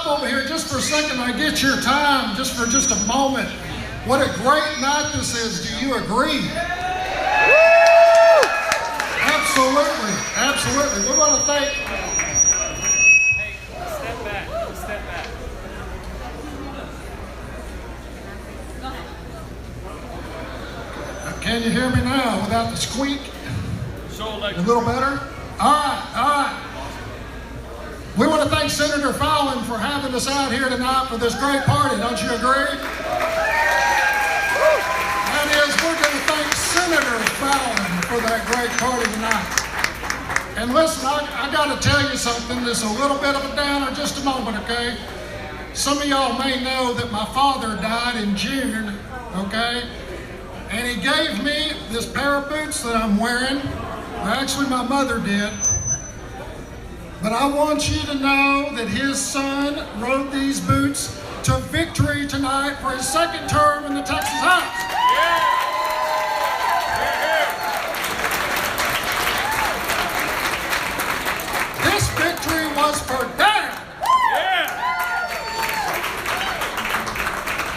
stop over here just for a second? I get your time just for just a moment. What a great night this is. Do you agree? Absolutely, absolutely. We're going to thank. Hey, step back. Step back. Can you hear me now without the squeak? So like A little better? All right, all right. We want to thank Senator Fallon for having us out here tonight for this great party. Don't you agree? That is, we're going to thank Senator Fallon for that great party tonight. And listen, I got to tell you something. This is a little bit of a downer, just a moment, okay? Some of y'all may know that my father died in June, okay? And he gave me this pair of boots that I'm wearing. Actually, my mother did. But I want you to know that his son rode these boots to victory tonight for his second term in the Texas House. This victory was for Dad.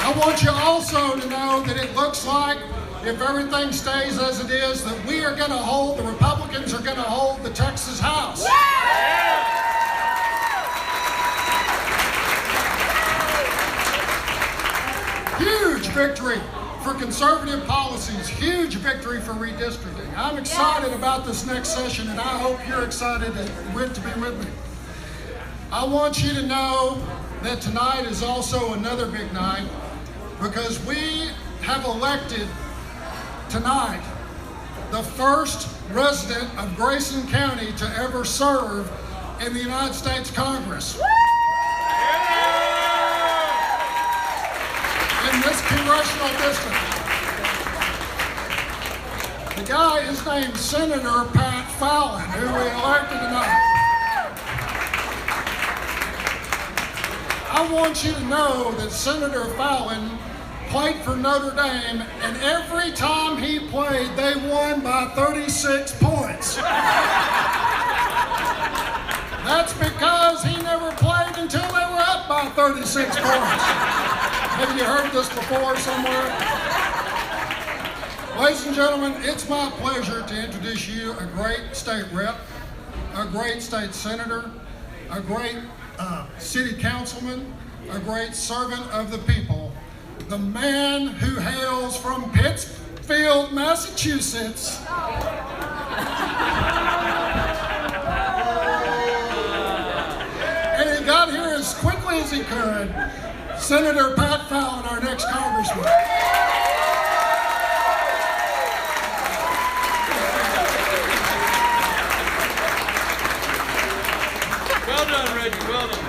I want you also to know that it looks like, if everything stays as it is, that we are going to hold, the Republicans are going to hold the Texas House. Huge victory for conservative policies, huge victory for redistricting. I'm excited about this next session, and I hope you're excited to be with me. I want you to know that tonight is also another big night because we have elected tonight the first resident of Grayson County to ever serve in the United States Congress. In this congressional district. The guy is named Senator Pat Fallon, who we elected tonight. I want you to know that Senator Fallon played for Notre Dame, and every time he played, they won by 36 points. That's because he never played until they were up by 36 points. Have you heard this before somewhere? Ladies and gentlemen, it's my pleasure to introduce you a great state rep, a great state senator, a great city councilman, a great servant of the people, the man who hails from Pittsfield, Massachusetts. And he got here as quickly as he could. Senator Pat Fallon, our next congressman. Well done, Reggie. Well done.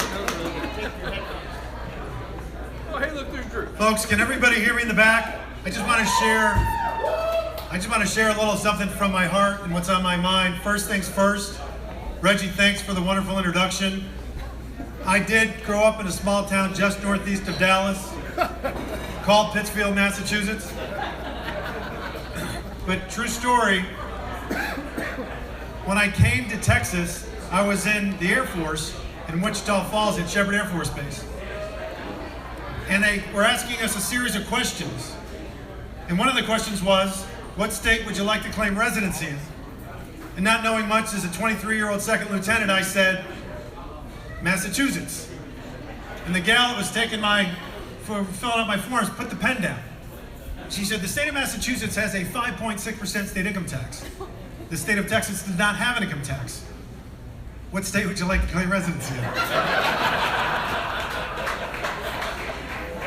Oh, hey, look, there's Drew. Folks, can everybody hear me in the back? I just want to share a little something from my heart and what's on my mind. First things first, Reggie, thanks for the wonderful introduction. I did grow up in a small town just northeast of Dallas called Pittsfield, Massachusetts. But true story, when I came to Texas, I was in the Air Force in Wichita Falls at Shepherd Air Force Base. And they were asking us a series of questions. And one of the questions was, what state would you like to claim residency in? And not knowing much as a 23-year-old second lieutenant, I said, Massachusetts. And the gal that was filling out my forms put the pen down. She said, the state of Massachusetts has a 5.6% state income tax. The state of Texas does not have an income tax. What state would you like to claim residency in?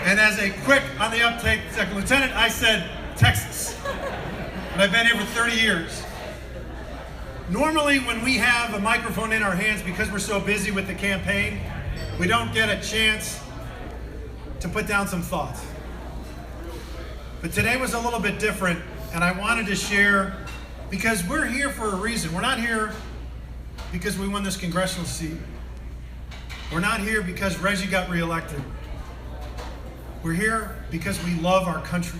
And as a quick on the uptake second lieutenant, I said, Texas. And I've been here for 30 years. Normally, when we have a microphone in our hands, because we're so busy with the campaign, we don't get a chance to put down some thoughts. But today was a little bit different, and I wanted to share, because we're here for a reason. We're not here because we won this congressional seat. We're not here because Reggie got reelected. We're here because we love our country.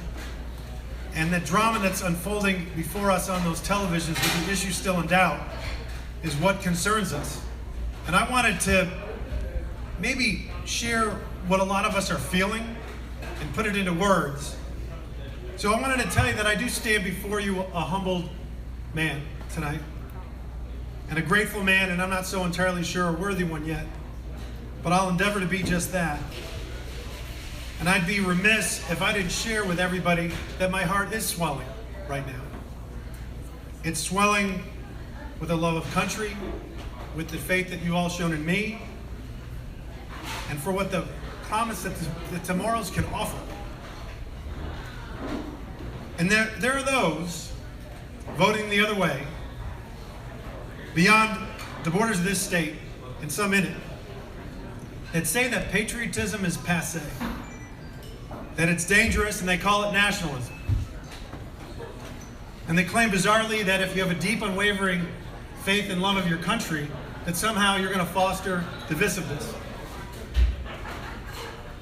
And the drama that's unfolding before us on those televisions with the issue still in doubt is what concerns us. And I wanted to maybe share what a lot of us are feeling and put it into words. So I wanted to tell you that I do stand before you a humbled man tonight, and a grateful man, and I'm not so entirely sure a worthy one yet, but I'll endeavor to be just that. And I'd be remiss if I didn't share with everybody that my heart is swelling right now. It's swelling with a love of country, with the faith that you all shown in me, and for what the promise that the tomorrows can offer. And there are those voting the other way, beyond the borders of this state, and some in it, that say that patriotism is passé, that it's dangerous, and they call it nationalism. And they claim bizarrely that if you have a deep, unwavering faith and love of your country, that somehow you're going to foster divisiveness.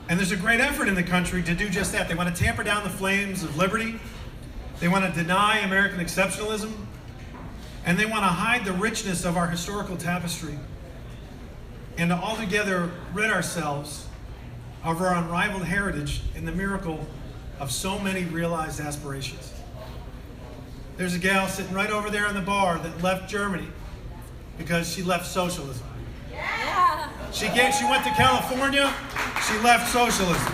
And there's a great effort in the country to do just that. They want to tamper down the flames of liberty. They want to deny American exceptionalism. And they want to hide the richness of our historical tapestry, and to altogether rid ourselves of our unrivaled heritage in the miracle of so many realized aspirations. There's a gal sitting right over there in the bar that left Germany because she left socialism. Yeah. She went to California, she left socialism.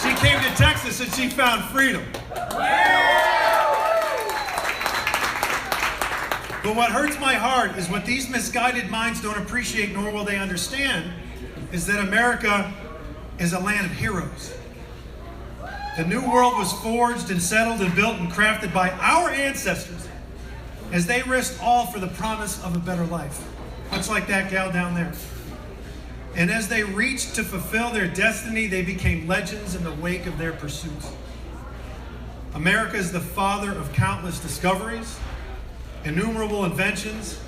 She came to Texas and she found freedom. But what hurts my heart is what these misguided minds don't appreciate, nor will they understand, is that America is a land of heroes. The New World was forged and settled and built and crafted by our ancestors as they risked all for the promise of a better life, much like that gal down there. And as they reached to fulfill their destiny, they became legends in the wake of their pursuits. America is the father of countless discoveries, innumerable inventions,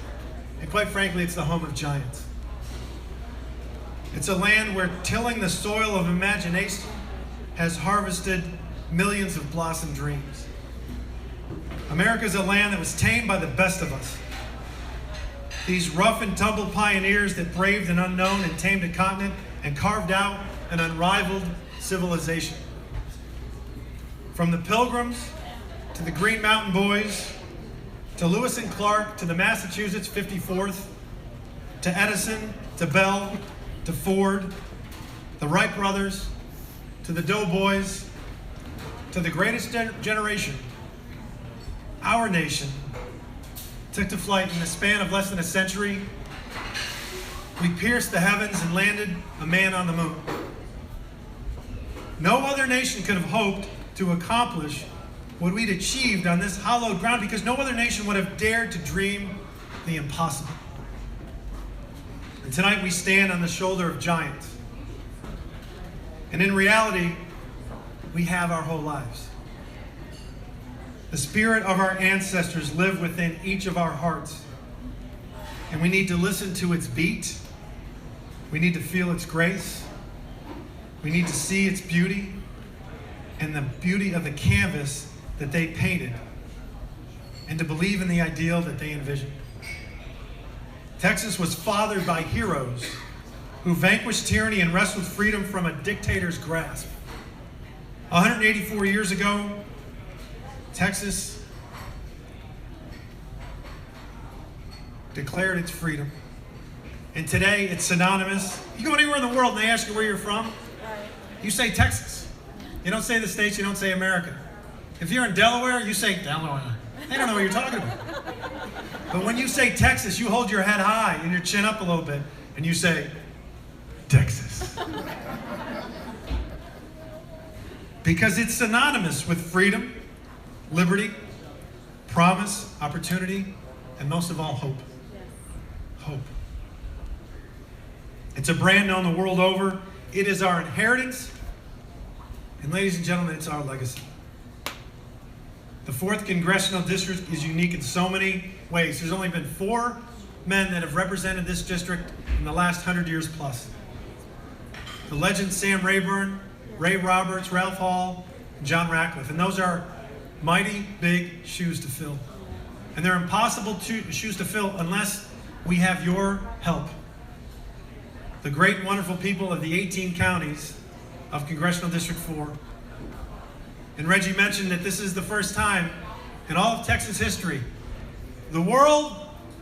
and quite frankly, it's the home of giants. It's a land where tilling the soil of imagination has harvested millions of blossomed dreams. America is a land that was tamed by the best of us. These rough and tumble pioneers that braved an unknown and tamed a continent and carved out an unrivaled civilization. From the Pilgrims to the Green Mountain Boys, to Lewis and Clark, to the Massachusetts 54th, to Edison, to Bell, to Ford, the Wright brothers, to the Doughboys, to the greatest generation, our nation took to flight in the span of less than a century. We pierced the heavens and landed a man on the moon. No other nation could have hoped to accomplish what we'd achieved on this hallowed ground, because no other nation would have dared to dream the impossible. And tonight we stand on the shoulder of giants. And in reality, we have our whole lives. The spirit of our ancestors live within each of our hearts. And we need to listen to its beat. We need to feel its grace. We need to see its beauty and the beauty of the canvas that they painted, and to believe in the ideal that they envisioned. Texas was fathered by heroes who vanquished tyranny and wrestled freedom from a dictator's grasp. 184 years ago, Texas declared its freedom. And today it's synonymous. You go anywhere in the world and they ask you where you're from, you say Texas. You don't say the States, you don't say America. If you're in Delaware, you say Delaware. They don't know what you're talking about. But when you say Texas, you hold your head high and your chin up a little bit, and you say, Texas. Because it's synonymous with freedom, liberty, promise, opportunity, and most of all, hope. Hope. It's a brand known the world over. It is our inheritance. And ladies and gentlemen, it's our legacy. The 4th Congressional District is unique in so many ways. There's only been 4 men that have represented this district in the last 100 years plus. The legend Sam Rayburn, Ray Roberts, Ralph Hall, and John Ratcliffe. And those are mighty big shoes to fill. And they're impossible shoes to fill unless we have your help. the great and wonderful people of the 18 counties of Congressional District 4. And Reggie mentioned that this is the first time in all of Texas history. The world,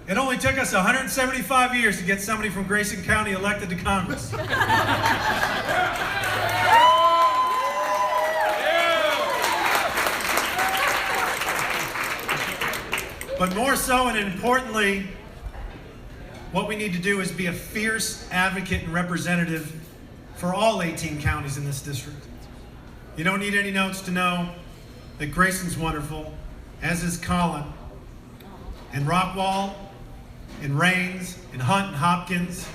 it only took us 175 years to get somebody from Grayson County elected to Congress. But more so and importantly, what we need to do is be a fierce advocate and representative for all 18 counties in this district. You don't need any notes to know that Grayson's wonderful, as is Collin, and Rockwall, and Rains, and Hunt and Hopkins,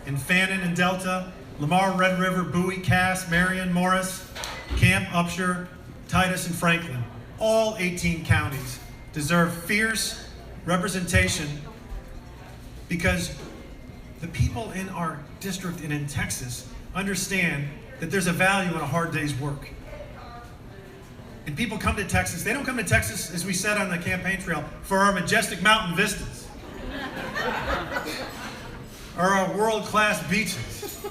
and Fannin and Delta, Lamar, Red River, Bowie, Cass, Marion, Morris, Camp, Upshur, Titus, and Franklin. All 18 counties deserve fierce representation because the people in our district and in Texas understand that there's a value in a hard day's work. And people come to Texas, they don't come to Texas, as we said on the campaign trail, for our majestic mountain vistas or our world-class beaches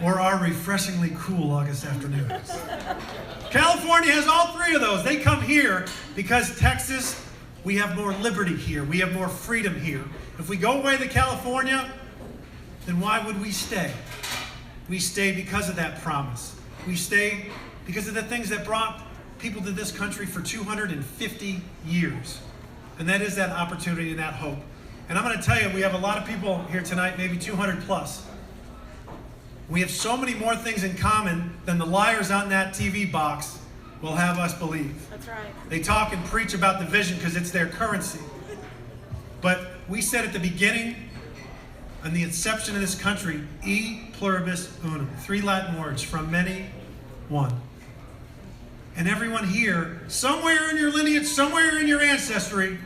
or our refreshingly cool August afternoons. California has all three of those. They come here because Texas, we have more liberty here. We have more freedom here. If we go away to California, then why would we stay? We stay because of that promise. We stay because of the things that brought people to this country for 250 years. And that is that opportunity and that hope. And I'm going to tell you, we have a lot of people here tonight, maybe 200 plus. We have so many more things in common than the liars on that TV box will have us believe. That's right. They talk and preach about the vision because it's their currency. But we said at the beginning, and the inception of this country, e pluribus unum, 3 Latin words, from many, one. And everyone here, somewhere in your lineage, somewhere in your ancestry,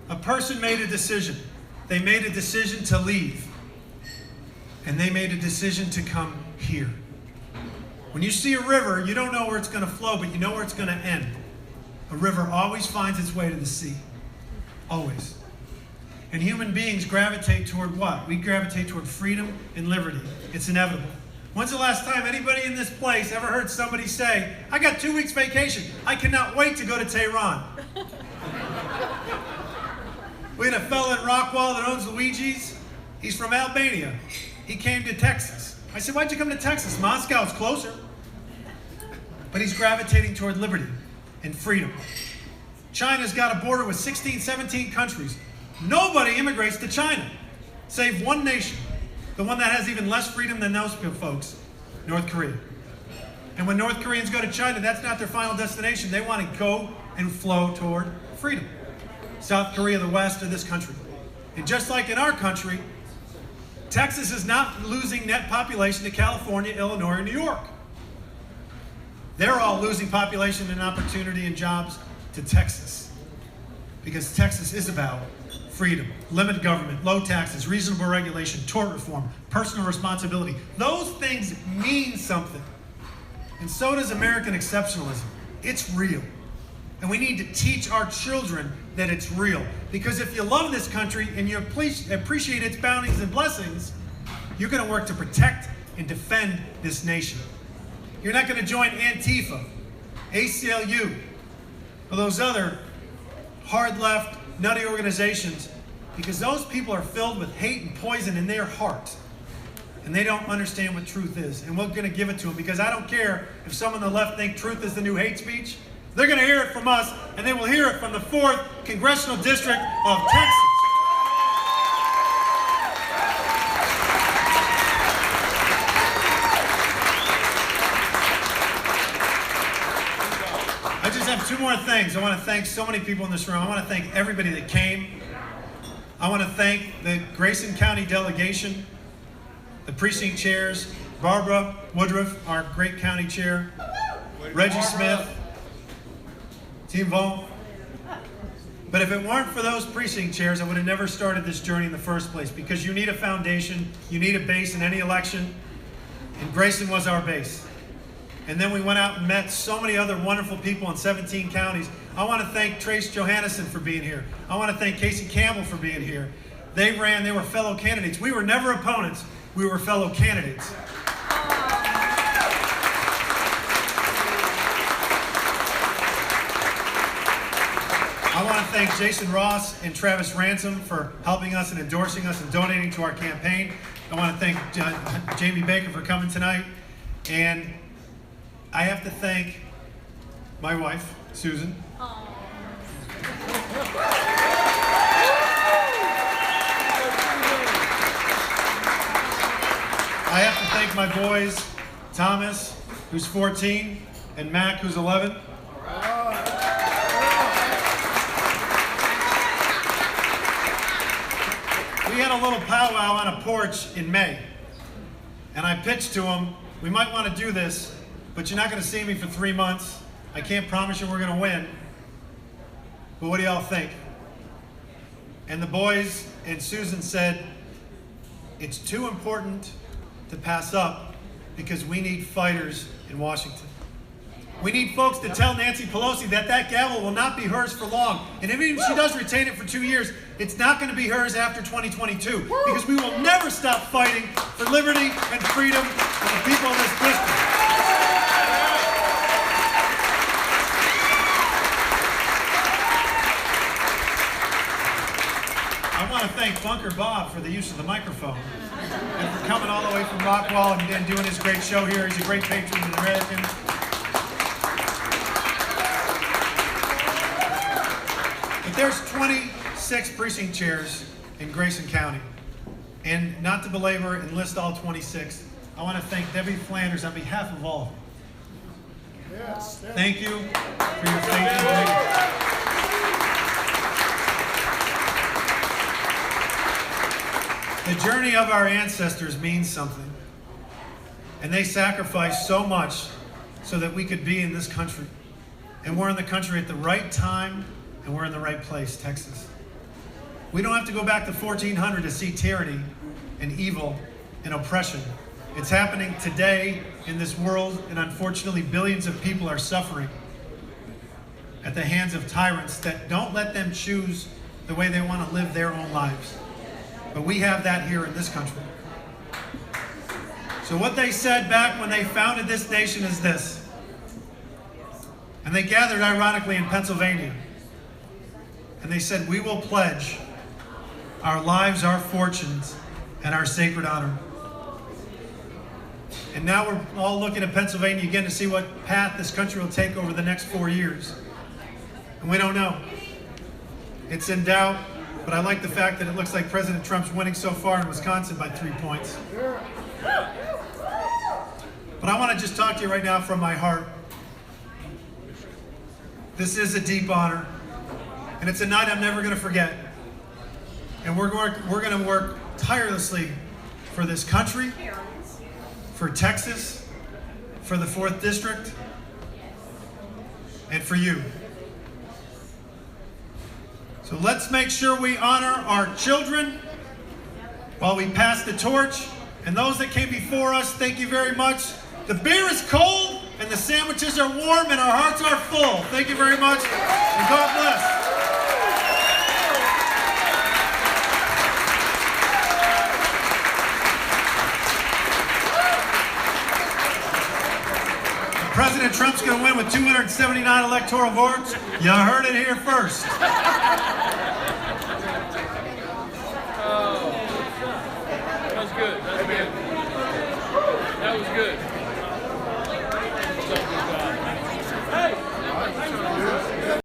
a person made a decision. They made a decision to leave. And they made a decision to come here. When you see a river, you don't know where it's going to flow, but you know where it's going to end. A river always finds its way to the sea. Always. And human beings gravitate toward what? We gravitate toward freedom and liberty. It's inevitable. When's the last time anybody in this place ever heard somebody say, I got 2 weeks vacation. I cannot wait to go to Tehran. We had a fella in Rockwall that owns Luigi's. He's from Albania. He came to Texas. I said, why'd you come to Texas? Moscow's closer. But he's gravitating toward liberty and freedom. China's got a border with 16, 17 countries. Nobody immigrates to China, save one nation, the one that has even less freedom than those folks, North Korea. And when North Koreans go to China, that's not their final destination. They want to go and flow toward freedom. South Korea, the West, or this country. And just like in our country, Texas is not losing net population to California, Illinois, or New York. They're all losing population and opportunity and jobs to Texas. Because Texas is about freedom, limited government, low taxes, reasonable regulation, tort reform, personal responsibility. Those things mean something. And so does American exceptionalism. It's real. And we need to teach our children that it's real. Because if you love this country and you appreciate its bounties and blessings, you're going to work to protect and defend this nation. You're not going to join Antifa, ACLU, or those other hard left, nutty organizations, because those people are filled with hate and poison in their heart. And they don't understand what truth is. And we're going to give it to them, because I don't care if some on the left think truth is the new hate speech. They're going to hear it from us, and they will hear it from the 4th Congressional District of Texas. I just have 2 more things. I want to thank so many people in this room. I want to thank everybody that came. I want to thank the Grayson County delegation, the precinct chairs, Barbara Woodruff, our great county chair, Reggie Smith, Team Vault. But if it weren't for those precinct chairs, I would have never started this journey in the first place, because you need a foundation, you need a base in any election, and Grayson was our base. And then we went out and met so many other wonderful people in 17 counties. I want to thank Trace Johannesson for being here. I want to thank Casey Campbell for being here. They were fellow candidates. We were never opponents, we were fellow candidates. I want to thank Jason Ross and Travis Ransom for helping us and endorsing us and donating to our campaign. I want to thank Jamie Baker for coming tonight. And I have to thank my wife, Susan. I have to thank my boys, Thomas, who's 14, and Mac, who's 11. We had a little powwow on a porch in May, and I pitched to them, we might want to do this, but you're not going to see me for 3 months. I can't promise you we're going to win, but what do y'all think? And the boys and Susan said, it's too important to pass up because we need fighters in Washington. We need folks to tell Nancy Pelosi that that gavel will not be hers for long. And even if she does retain it for 2 years, it's not going to be hers after 2022 because we will never stop fighting for liberty and freedom for the people of this district. I want to thank Bunker Bob for the use of the microphone and for coming all the way from Rockwall and doing his great show here. He's a great Patriotism and American. But there's 26 precinct chairs in Grayson County. And not to belabor and list all 26, I want to thank Debbie Flanders on behalf of all of them. Yes. Thank you for your faith in me. The journey of our ancestors means something. And they sacrificed so much so that we could be in this country. And we're in the country at the right time, and we're in the right place, Texas. We don't have to go back to 1400 to see tyranny and evil and oppression. It's happening today in this world, and unfortunately billions of people are suffering at the hands of tyrants that don't let them choose the way they want to live their own lives. But we have that here in this country. So what they said back when they founded this nation is this. And they gathered ironically in Pennsylvania. And they said, we will pledge our lives, our fortunes, and our sacred honor. And now we're all looking at Pennsylvania again to see what path this country will take over the next 4 years. And we don't know. It's in doubt, but I like the fact that it looks like President Trump's winning so far in Wisconsin by 3 points. But I want to just talk to you right now from my heart. This is a deep honor, and it's a night I'm never going to forget. And we're going to work tirelessly for this country, for Texas, for the 4th District, and for you. So let's make sure we honor our children while we pass the torch. And those that came before us, thank you very much. The beer is cold, and the sandwiches are warm, and our hearts are full. Thank you very much, and God bless. President Trump's going to win with 279 electoral votes. You heard it here first. That was good. That was good.